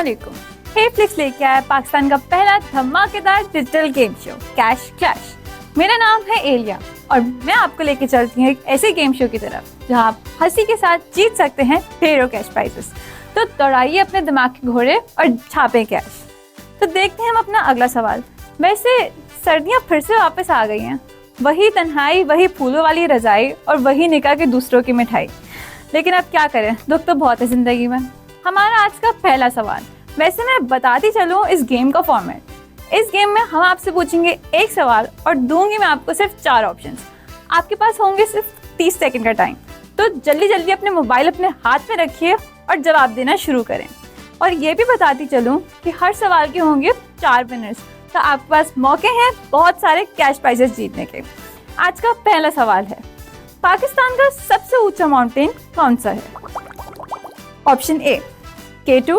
अस्सलामुअलैकुम। फ्लिक्स लेके आया पाकिस्तान का पहला धमाकेदार digital game show cash clash. मेरा नाम है एलिया और मैं आपको लेके चलती हूँ एक ऐसे गेम शो की तरफ जहाँ आप हंसी के साथ जीत सकते हैं ढेरों कैश प्राइजेस। तो दौड़ाइए अपने दिमाग के घोड़े और छापें कैश। तो देखते हैं हम अपना अगला सवाल। वैसे सर्दियाँ फिर से वापस आ गई हैं, वही तन्हाई, वही फूलों वाली रजाई और वही निकाह के दूसरों की मिठाई। लेकिन अब क्या करें, दुख तो बहुत है ज़िंदगी में। हमारा आज का पहला सवाल, वैसे मैं बताती चलूँ इस गेम का फॉर्मेट। इस गेम में हम आपसे पूछेंगे एक सवाल और दूंगी मैं आपको सिर्फ 4 ऑप्शंस। आपके पास होंगे सिर्फ 30 सेकंड का टाइम, तो जल्दी जल्दी अपने मोबाइल अपने हाथ में रखिए और जवाब देना शुरू करें। और ये भी बताती चलूँ कि हर सवाल के होंगे 4 विनर्स, तो आपके पास मौके हैं बहुत सारे कैश प्राइजेस जीतने के। आज का पहला सवाल है, पाकिस्तान का सबसे ऊंचा माउंटेन कौन सा है? Option A K2,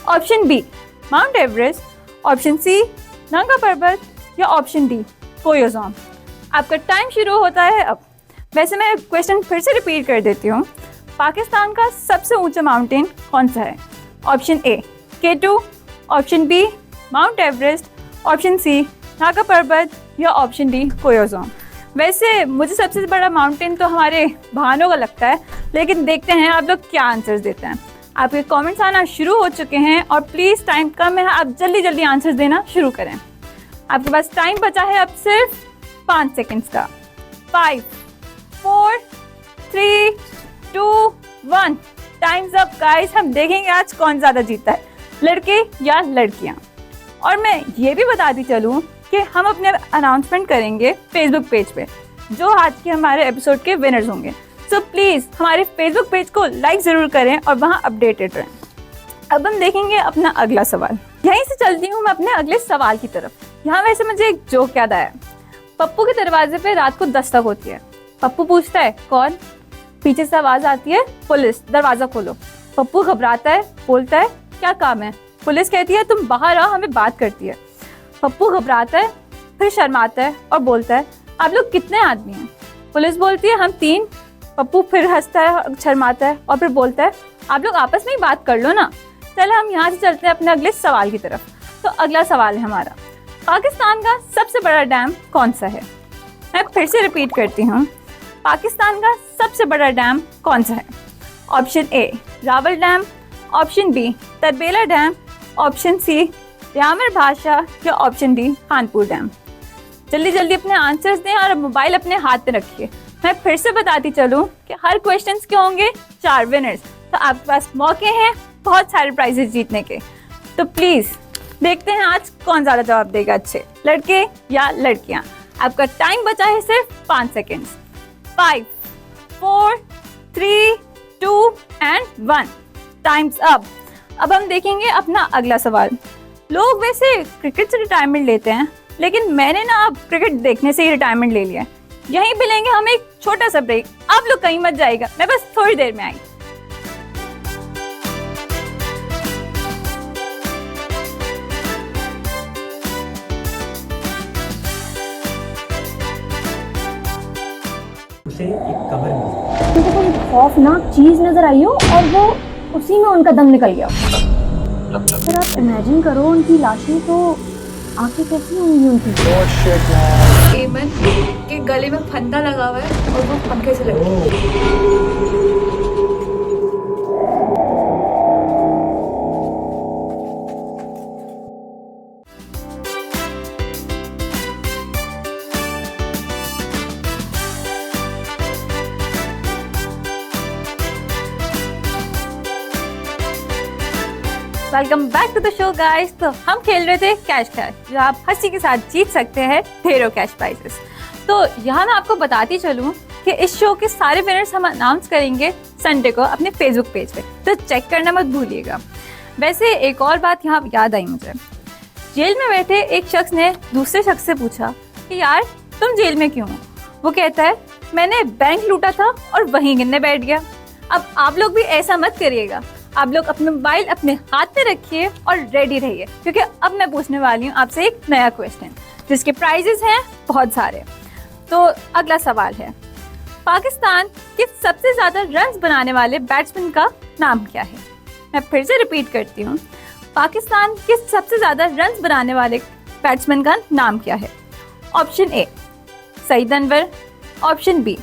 option B mount Everest, option C Nanga Parbat या ऑप्शन डी कोयोजोम। आपका टाइम शुरू होता है अब। वैसे मैं क्वेश्चन फिर से रिपीट कर देती हूँ, पाकिस्तान का सबसे ऊंचा माउंटेन कौन सा है? Option A K2, option B mount Everest, option C Nanga Parbat या ऑप्शन डी कोयोजोम। वैसे मुझे सबसे बड़ा माउंटेन तो हमारे भानों का लगता है, लेकिन देखते हैं आप लोग क्या आंसर्स देते हैं। आपके कमेंट्स आना शुरू हो चुके हैं और प्लीज़ टाइम कम है, आप जल्दी जल्दी आंसर्स देना शुरू करें। आपके पास टाइम बचा है अब सिर्फ 5 सेकंड्स का। 5, 4, 3, 2, 1 टाइम्स अप गाइस। हम देखेंगे आज कौन ज़्यादा जीता है, लड़के या लड़कियाँ। और मैं ये भी बताती चलूँ कि हम अपने अनाउंसमेंट करेंगे फेसबुक पेज पे, जो आज के हमारे एपिसोड के विनर्स होंगे। सो प्लीज़ हमारे फेसबुक पेज को लाइक ज़रूर करें और वहाँ अपडेटेड रहें। अब हम देखेंगे अपना अगला सवाल। यहीं से चलती हूँ मैं अपने अगले सवाल की तरफ। यहाँ वैसे मुझे एक जोक याद आया। पप्पू के दरवाजे पे रात को दस्तक होती है। पप्पू पूछता है कौन? पीछे से आवाज़ आती है पुलिस, दरवाज़ा खोलो। पप्पू घबराता है, बोलता है क्या काम है? पुलिस कहती है तुम बाहर आओ, हमें बात करती है। पप्पू घबराता है, फिर शर्माता है और बोलता है आप लोग कितने आदमी हैं? पुलिस बोलती है हम 3। पप्पू फिर हंसता है, शर्माता है और फिर बोलता है आप लोग आपस में ही बात कर लो ना। चलो हम यहाँ से चलते हैं अपने अगले सवाल की तरफ। तो अगला सवाल है हमारा, पाकिस्तान का सबसे बड़ा डैम कौन सा है? मैं फिर से रिपीट करती हूँ, पाकिस्तान का सबसे बड़ा डैम कौन सा है? Option A Rawal dam, option B Tarbela dam, option C Diamer Bhasha या ऑप्शन डी खानपुर डैम। जल्दी जल्दी अपने आंसर्स दें और मोबाइल अपने हाथ में रखिए। मैं फिर से बताती चलूँ कि हर क्वेश्चंस के होंगे 4 विनर्स, तो आपके पास मौके हैं बहुत सारे प्राइजेस जीतने के। तो प्लीज़ देखते हैं आज कौन ज़्यादा जवाब देगा अच्छे, लड़के या लड़कियाँ। आपका टाइम बचा है सिर्फ 5 सेकेंड्स। 5, 4, 3, 2 and 1 times up. अब हम देखेंगे अपना अगला सवाल। लोग वैसे क्रिकेट से रिटायरमेंट लेते हैं, लेकिन मैंने ना अब क्रिकेट देखने से ही रिटायरमेंट ले लिया है। यहीं पे लेंगे हम एक छोटा सा ब्रेक। आप लोग कहीं मत जाइएगा, मैं बस थोड़ी देर में आई। उसे एक कबर मिली। उनको कोई खौफनाक चीज नजर आई हो और वो उसी में उनका दम निकल गया। फिर आप इमेजिन करो उनकी लाशें, तो आंखें कैसी होंगी उनकी? एमन के गले में फंदा लगा हुआ है और वो पंखे से लग रहा है। Welcome back to the show guys. तो हम खेल रहे थे कैश क्लैश, जो आप हंसी के साथ जीत सकते हैं ढेरों कैश प्राइजेस। तो यहाँ मैं आपको बताती चलूँ कि इस शो के सारे विनर्स हम अनाउंस करेंगे संडे को अपने फेसबुक पेज पे, तो चेक करना मत भूलिएगा। वैसे एक और बात यहाँ याद आई मुझे। जेल में बैठे एक शख्स ने दूसरे शख्स से पूछा कि यार तुम जेल में क्यों हो? वो कहता है मैंने बैंक लूटा था और वहीं गिनने बैठ गया। अब आप लोग भी ऐसा मत करिएगा। आप लोग अपने मोबाइल अपने हाथ में रखिए और रेडी रहिए, क्योंकि अब मैं पूछने वाली हूँ आपसे एक नया क्वेश्चन जिसके प्राइजेस हैं बहुत सारे। तो अगला सवाल है, पाकिस्तान के सबसे ज़्यादा रन्स बनाने वाले बैट्समैन का नाम क्या है? मैं फिर से रिपीट करती हूँ, पाकिस्तान के सबसे ज्यादा रन्स बनाने वाले बैट्समैन का नाम क्या है? Option A Saeed Anwar, option B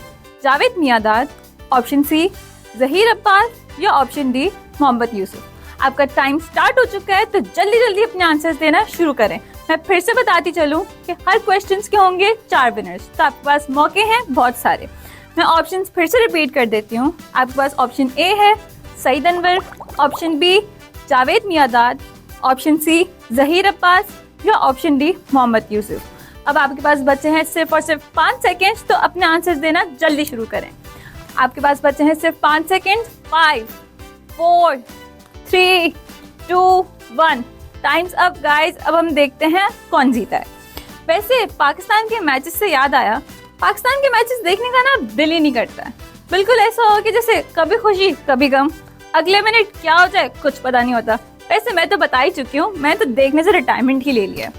Javed Miandad, option C Zaheer Abbas या ऑप्शन डी मोहम्मद यूसुफ। आपका टाइम स्टार्ट हो चुका है, तो जल्दी जल्दी अपने आंसर्स देना शुरू करें। मैं फिर से बताती चलूं कि हर क्वेश्चंस के होंगे 4 विनर्स, तो आपके पास मौके हैं बहुत सारे। मैं ऑप्शंस फिर से रिपीट कर देती हूँ। आपके पास ऑप्शन ए है Saeed Anwar, option B Javed Miandad, option C Zaheer Abbas या ऑप्शन डी मोहम्मद यूसुफ। अब आपके पास बचे हैं सिर्फ और सिर्फ 5 सेकेंड्स, तो अपने आंसर्स देना जल्दी शुरू करें। आपके पास बचे हैं सिर्फ 5 सेकेंड्स। 5 4 3 2 1 times up guys. अब हम देखते हैं कौन जीता है। वैसे पाकिस्तान के मैचेस से याद आया, पाकिस्तान के मैचेस देखने का ना दिल ही नहीं करता है। बिल्कुल ऐसा हो कि जैसे कभी खुशी कभी गम, अगले मिनट क्या हो जाए कुछ पता नहीं होता। वैसे मैं तो बता ही चुकी हूँ, मैं तो देखने से रिटायरमेंट ही ले लिया।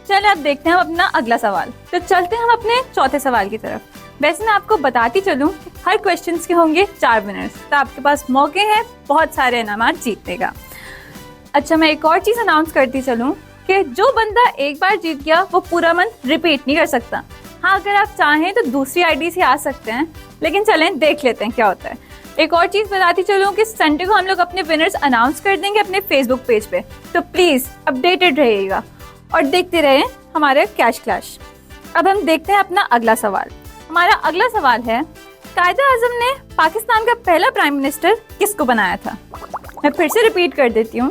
चलिए अब देखते हैं हम अपना अगला सवाल। तो चलते हैं हम अपने चौथे सवाल की तरफ। वैसे मैं आपको बताती चलूँ कि हर क्वेश्चंस के होंगे 4 विनर्स, तो आपके पास मौके हैं बहुत सारे इनामात जीतने का। अच्छा, मैं एक और चीज़ अनाउंस करती चलूँ कि जो बंदा एक बार जीत गया वो पूरा मंथ रिपीट नहीं कर सकता। हाँ, अगर आप चाहें तो दूसरी आईडी से आ सकते हैं, लेकिन चलें देख लेते हैं क्या होता है। एक और चीज़ बताती चलूँ कि संडे को हम लोग अपने विनर्स अनाउंस कर देंगे अपने फेसबुक पेज पे, तो प्लीज़ अपडेटेड रहिएगा और देखते रहें हमारे कैश क्लैश। अब हम देखते हैं अपना अगला सवाल। हमारा अगला सवाल है, कायद-ए-आज़म ने पाकिस्तान का पहला प्राइम मिनिस्टर किसको बनाया था? मैं फिर से रिपीट कर देती हूँ।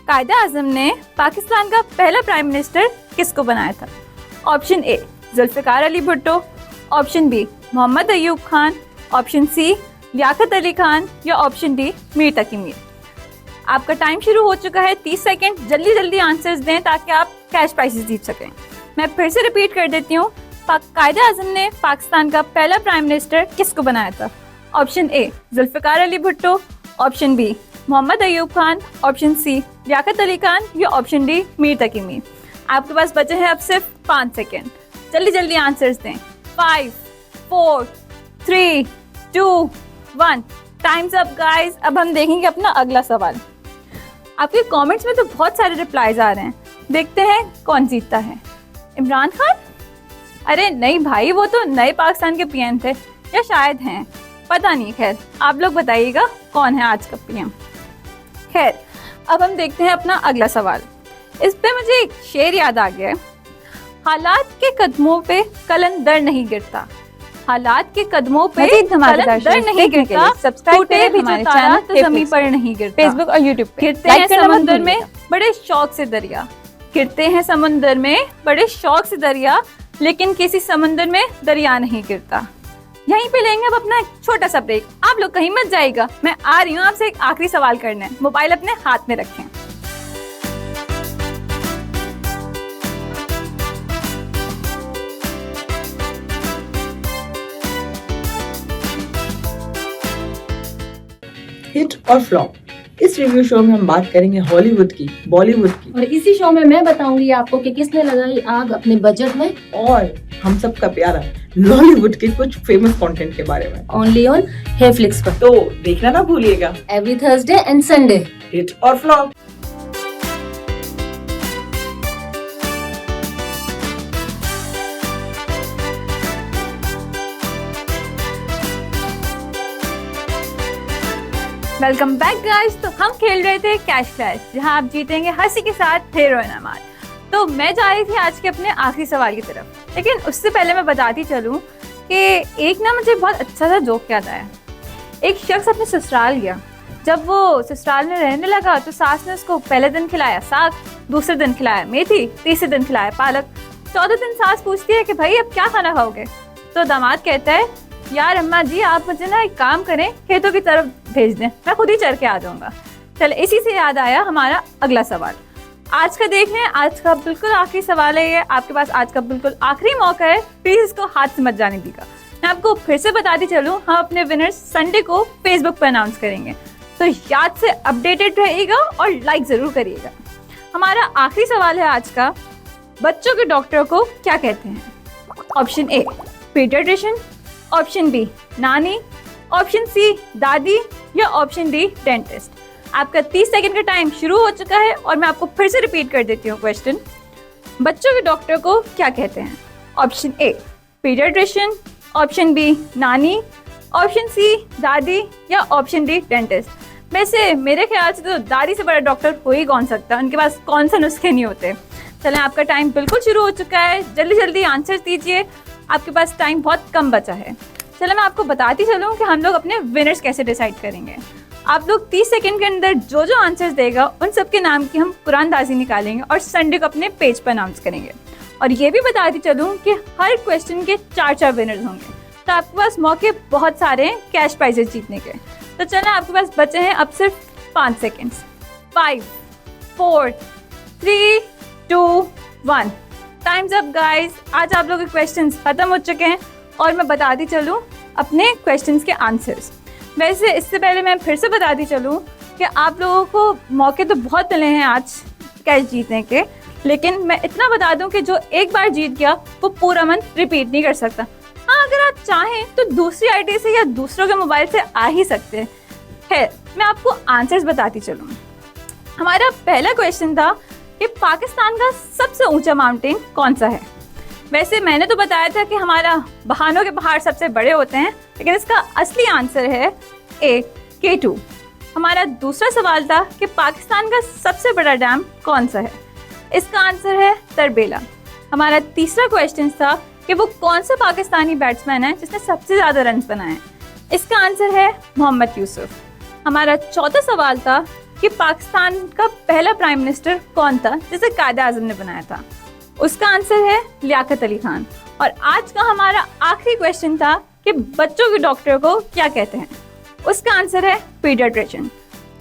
कायद-ए-आज़म ने पाकिस्तान का पहला प्राइम मिनिस्टर किसको बनाया था? Option A Zulfikar Ali Bhutto, option B Mohammad Ayub Khan, option C Liaquat Ali Khan या ऑप्शन डी मीर तकी मीर। आपका टाइम शुरू हो चुका है, 30 सेकंड। जल्दी जल्दी आंसर्स दें ताकि आप कैश प्राइजेस जीत सकें। मैं फिर से रिपीट कर देती हूँ। कायद-ए-आज़म ने पाकिस्तान का पहला प्राइम मिनिस्टर किसको बनाया था? Option A Zulfikar Ali Bhutto, option B Mohammad Ayub Khan, option C Liaquat Ali Khan या ऑप्शन डी मीर तकी मीर। आपके पास बचे हैं अब सिर्फ 5 सेकेंड। जल्दी जल्दी आंसर्स दें। 5 4 3 2 1 टाइम्स अप गाइस। अब हम देखेंगे अपना अगला सवाल। आपके कमेंट्स में तो बहुत सारे रिप्लाईज आ रहे हैं, देखते हैं कौन जीतता है। इमरान खान? अरे नहीं भाई, वो तो नए पाकिस्तान के पीएम थे, या शायद हैं, पता नहीं। खैर आप लोग बताइएगा कौन है आज का पीएम। खैर अब हम देखते हैं अपना अगला सवाल। इस पे मुझे एक शेर याद आ गया है। हालात के कदमों पे कलंदर नहीं गिरता, हालात के कदमों पे कलंदर नहीं गिरता, टूटे भी जो तारा तो ज़मीन पर नहीं गिरता। फेसबुक और यूट्यूब पे गिरते हैं समुंदर में बड़े शौक से दरिया, गिरते हैं समुंदर में बड़े शौक से दरिया, लेकिन किसी समुंदर में दरिया नहीं गिरता। यहीं पे लेंगे अब अपना एक छोटा सा ब्रेक। आप लोग कहीं मत जाइएगा, मैं आ रही हूँ आपसे एक आखिरी सवाल करने। मोबाइल अपने हाथ में रखें। हिट और फ्लॉप, इस रिव्यू शो में हम बात करेंगे हॉलीवुड की, बॉलीवुड की, और इसी शो में मैं बताऊंगी आपको कि किसने लगाई आग अपने बजट में, और हम सब का प्यारा लॉलीवुड के कुछ फेमस कंटेंट के बारे में। ओनली ऑन हेफ्लिक्स पर, तो देखना ना भूलिएगा। Every Thursday and Sunday. Hit और फ्लॉप। Welcome back guys. तो हम खेल रहे थे कैश क्लैश, जहां आप जीतेंगे हंसी के साथ ढेरों इनामात। तो मैं जा रही थी आज के अपने आखिरी सवाल की तरफ, लेकिन उससे पहले मैं बताती चलूं कि एक ना मुझे बहुत अच्छा सा जोक याद आया। एक शख्स अपने ससुराल गया। जब वो ससुराल में रहने लगा तो सास ने उसको पहले दिन खिलाया साग, दूसरे दिन खिलाया मेथी, तीसरे दिन खिलाया पालक, चौथे दिन सास पूछती है कि भाई अब क्या खाना खाओगे? तो दामाद कहता है, यार अम्मा जी आप मुझे ना एक काम करें, खेतों की तरफ भेज दें, मैं खुद ही चढ़ के आ जाऊंगा। चलो इसी से याद आया हमारा अगला सवाल। आज का देख लें, आज का बिल्कुल आखिरी सवाल है ये। आपके पास आज का बिल्कुल आखिरी मौका है, प्लीज इसको हाथ से मत जाने दीजिएगा। मैं आपको फिर से बताती चलूँ, हम अपने विनर्स संडे को फेसबुक पर अनाउंस करेंगे, तो याद से अपडेटेड रहिएगा और लाइक जरूर करिएगा। हमारा आखिरी सवाल है आज का, बच्चों के डॉक्टर को क्या कहते हैं? Option A pediatrician, option B नानी, ऑप्शन सी दादी या ऑप्शन डी डेंटिस्ट। आपका 30 सेकंड का टाइम शुरू हो चुका है और मैं आपको फिर से रिपीट कर देती हूँ क्वेश्चन। बच्चों के डॉक्टर को क्या कहते हैं? Option A pediatrician, option B नानी, ऑप्शन सी दादी या ऑप्शन डी डेंटिस्ट। वैसे मेरे ख्याल से तो दादी से बड़ा डॉक्टर हो ही कौन सकता है, उनके पास कौन सा नुस्खे नहीं होते। चलें, आपका टाइम बिल्कुल शुरू हो चुका है, जल्दी जल्दी आंसर दीजिए, आपके पास टाइम बहुत कम बचा है। चलो मैं आपको बताती चलूँ कि हम लोग अपने विनर्स कैसे डिसाइड करेंगे। आप लोग 30 सेकंड के अंदर जो जो आंसर्स देगा उन सब के नाम की हम कुरानदाजी निकालेंगे और संडे को अपने पेज पर अनाउंस करेंगे। और ये भी बताती चलूँ कि हर क्वेश्चन के 4 विनर्स होंगे, तो आपके पास मौके बहुत सारे हैं कैश प्राइजेस जीतने के। तो चलें, आपके पास बचे हैं अब सिर्फ 5 सेकेंड्स। 5 4 3 2 1 times up guys. आज आप लोगों के क्वेश्चंस खत्म हो चुके हैं और मैं बताती चलूँ अपने क्वेश्चंस के आंसर्स। वैसे इससे पहले मैं फिर से बताती चलूँ कि आप लोगों को मौके तो बहुत मिले हैं आज कैश जीतने के, लेकिन मैं इतना बता दूं कि जो एक बार जीत गया वो पूरा मंथ रिपीट नहीं कर सकता। हाँ, अगर आप चाहें तो दूसरी आईडी से या दूसरों के मोबाइल से आ ही सकते हैं। खैर, मैं आपको आंसर्स बताती चलूँ। हमारा पहला क्वेश्चन था कि पाकिस्तान का सबसे ऊंचा माउंटेन कौन सा है। वैसे मैंने तो बताया था कि हमारा बहानों के पहाड़ सबसे बड़े होते हैं, लेकिन इसका असली आंसर है ए K2। हमारा दूसरा सवाल था कि पाकिस्तान का सबसे बड़ा डैम कौन सा है। इसका आंसर है तरबेला। हमारा तीसरा क्वेश्चन था कि वो कौन सा पाकिस्तानी बैट्समैन है जिसने सबसे ज़्यादा रन बनाए हैं। इसका आंसर है मोहम्मद यूसुफ। हमारा चौथा सवाल था कि पाकिस्तान का पहला प्राइम मिनिस्टर कौन था जिसे कायदे आज़म ने बनाया था। उसका आंसर है लियाकत अली खान। और आज का हमारा आखिरी क्वेश्चन था कि बच्चों के डॉक्टर को क्या कहते हैं। उसका आंसर है पीडियाट्रिशियन।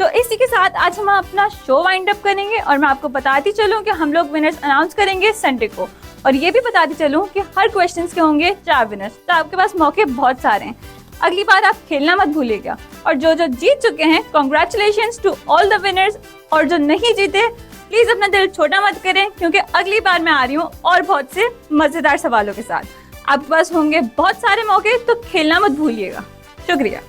तो इसी के साथ आज हम अपना शो वाइंड अप करेंगे और मैं आपको बताती चलूँ कि हम लोग विनर्स अनाउंस करेंगे संडे को। और ये भी बताती चलूँ कि हर क्वेश्चन के होंगे 4 विनर्स, तो आपके पास मौके बहुत सारे हैं। अगली बार आप खेलना मत भूलिएगा। और जो जो जीत चुके हैं, congratulations to all the winners. और जो नहीं जीते, प्लीज़ अपना दिल छोटा मत करें, क्योंकि अगली बार मैं आ रही हूँ और बहुत से मज़ेदार सवालों के साथ। आपके पास होंगे बहुत सारे मौके, तो खेलना मत भूलिएगा। शुक्रिया।